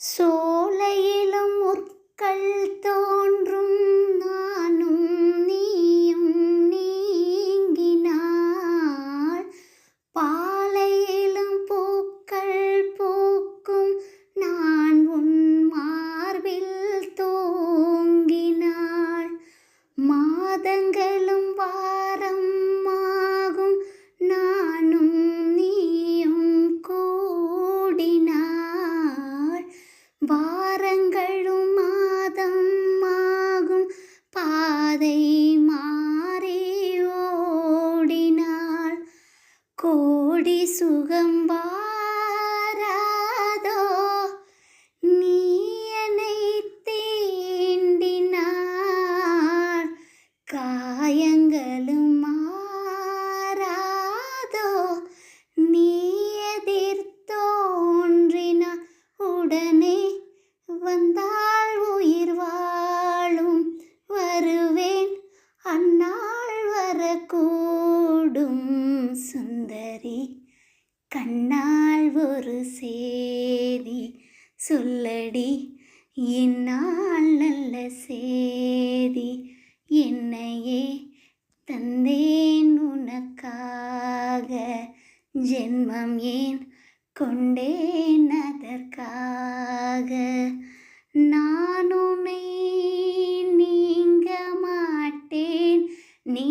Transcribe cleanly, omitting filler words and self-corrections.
சோலையிலும் முற்கள் தோன்றும் நானும் நீயும் நீங்கினாள். பாலையிலும் பூக்கள் பூக்கும் நான் உன் மார்பில் தூங்கினாள். மாதங்களும் வாரம் ஆகும் நானும் நீயும் கூடினாள். வாரங்களும் மாதம் ஆகும் பாதை மாறி ஓடினாள். கோடி சுகம் வாராதோ நீ என்னை தீண்டினாள். காயங்களும் மாறாதோ நீ எதிர்த்தோன்றினாள். உடனே வந்தாள் உயிர் வாழும் வருவேன் அந்நாள் வரக்கூடும். சுந்தரி கண்ணால் ஒரு சேதி சொல்லடி என்னால் நல்ல சேதி. என்னையே தந்தேன் உனக்காக ஜென்மம் ஏன் கொண்டேன் அதற்காக. நான் உன்னை நீங்க மாட்டேன் நீ